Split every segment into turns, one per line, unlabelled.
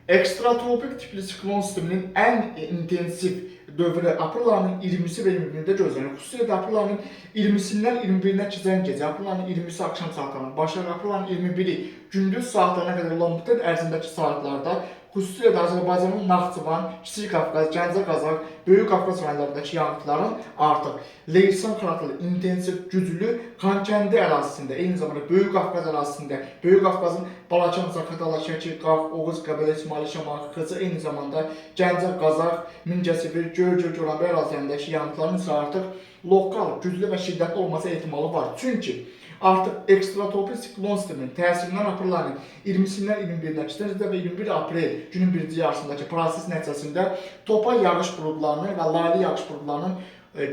Ekstratropik tipli siklon sisteminin en intensif dövrü aprel ayının 20'si ve 21'inde gözlənir. Xüsusilə də aprel ayının 20'sindən 21'inə keçən gecə, aprel ayının 20'si axşam saatlarına başlayır, aprel ayının 21'i gündüz saatlarına qədər olan müddət ərzindəki saatlarda xüsusilə də Azərbaycanın Naxçıvan, Kiçik Qafqaz, Gəncə Qazax, Böyük Qafqaz rayonlarındakı yanğınların artıq Leysan xarakterli, intensiv, güclü Xankəndi ərazisində, eyni zamanda Böyük Qafqaz ərazisində, Böyük Qafqazın Balaçan, Zaqatala, Şəki, Qax, Oğuz, Qəbələ, İsmaili, Şamaxı, Xıcı, eyni zamanda Gəncə, Qazax, Mingəçevir, Göycə, Goranbəy ərazilərindəki yanğınların isə artıq lokal, güclü və şiddətli olması ehtimalı var. Çünki artıq ekstratropik siklon sisteminin təsirindən aprel ayının 20'sindən 21'inə keçən və 21 aprel günün birinci yarısındakı proses nəticəsində topay yağış buludlarının və laylı yağış buludlarının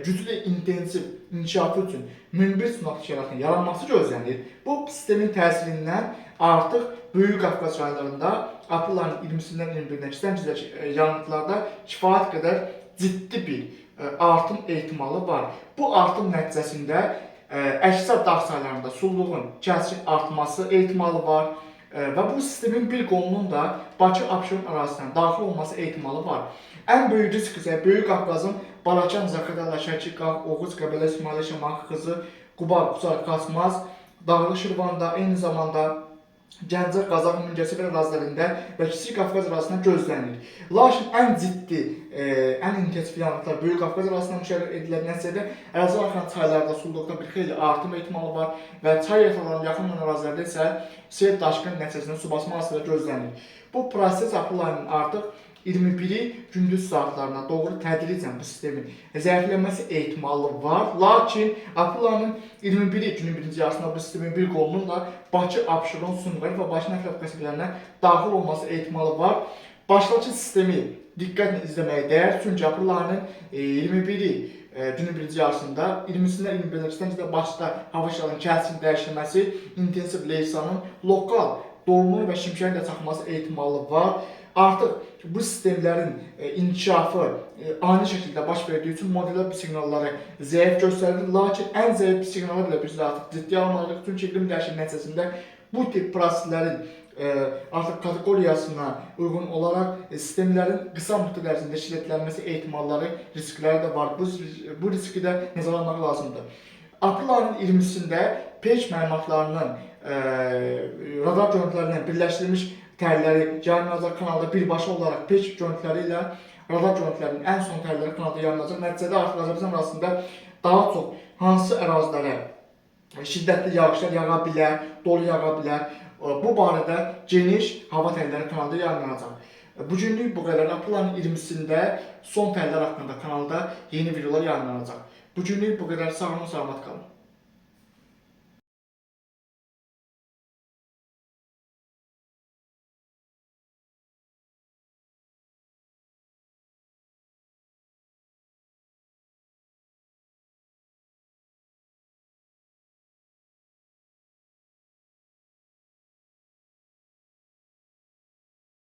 güclü intensiv inkişafı üçün münbir tsunami şəraitinin yaranması gözlənir. Bu sistemin təsirindən artıq Böyük Qafqaz rayonlarında aprel ayının 20'sindən 21'inə keçən yanğınlarda kifayət qədər ciddi bir artım ehtimalı var. Bu artım nəticəsində əksər dağ saylarında sulluğun kəskin artması ehtimalı var və bu sistemin bir qolunun da Bakı-Abşeron ərazisindən daxil olması ehtimalı var. Ən böyük risk isə Böyük Qafqazın Balaçan, Zaqatala, Şəki, Qax, Oğuz, Qəbələ, İsmaili, Şamaxı, Xızı, Quba, Qusar, Xaçmaz, Dağlıq Şirvanda, eyni zamanda Gəncə, Qazax, Mingəçevir ərazilərində və Kiçik Qafqaz ərazisindən gözlənilir. Lakin ən ciddi, ən intensiv yanğınlar Böyük Qafqaz ərazisindən müşahidə edilir. Nəticədə əraziyə axan çaylarda sulluqda bir xeyli artım ehtimalı var və çay yataqlarına yaxın olan ərazilərdə isə sel daşqın nəticəsində su basma hadisələri gözlənilir. Bu proses aprel ayının artıq 21'i gündüz saatlarına doğru tədricən bu sistemin zəifləməsi ehtimalı var. Lakin aprel ayının 21'i günün birinci yarısında bu sistemin bir qolunun da Bakı, Abşeron, Sumqayıt və Bakı Nəqliyyat qəsəbələrinə daxil olması ehtimalı var. Başlıca sistemi diqqətlə izləməyə dəyər. Çünki aprel ayının 21'i günün birinci yarısında 20'sindən 21'inə keçən başda hava şəraitinin kəskin dəyişilməsi, intensiv leysanın lokal dolunun və şimşəyin də çaxması ehtimalı var. Artıq bu sistemlərin inkişafı ani şəkildə baş verdiyi üçün modelə bir siqnalları zəif göstərir. Lakin ən zəif bir siqnalı belə biz artıq ciddi almalıyıq. Çünki iqlim dəyişikliyi nəticəsində bu tip proseslərin artıq kateqoriyasına uyğun olaraq sistemlərin qısa müddət ərzində şiddətlənməsi ehtimalları, riskləri də var. Bu riski də nəzərə almaq lazımdır. Aprel ayının 20'sində Pech məlumatlarının radar görüntülərindən birləşdirilmiş tərləri yayınlanacaq kanalda birbaşa olaraq Pech görüntüləri ilə radar görüntülərinin ən son tərləri kanalda yayınlanacaq. Nəticədə artıq Azərbaycan arasında daha çox hansı ərazilərə şiddətli yağışlar yağa bilər, dolu yağa bilər. Bu barədə geniş hava tərləri kanalda yayınlanacaq. Bugünlük bu qədər. Aprel ayının 20'sində son tərlər haqqında kanalda yeni videolar yayınlanacaq. Bugünlük bu qədər. Sağ olun, salamat qalın.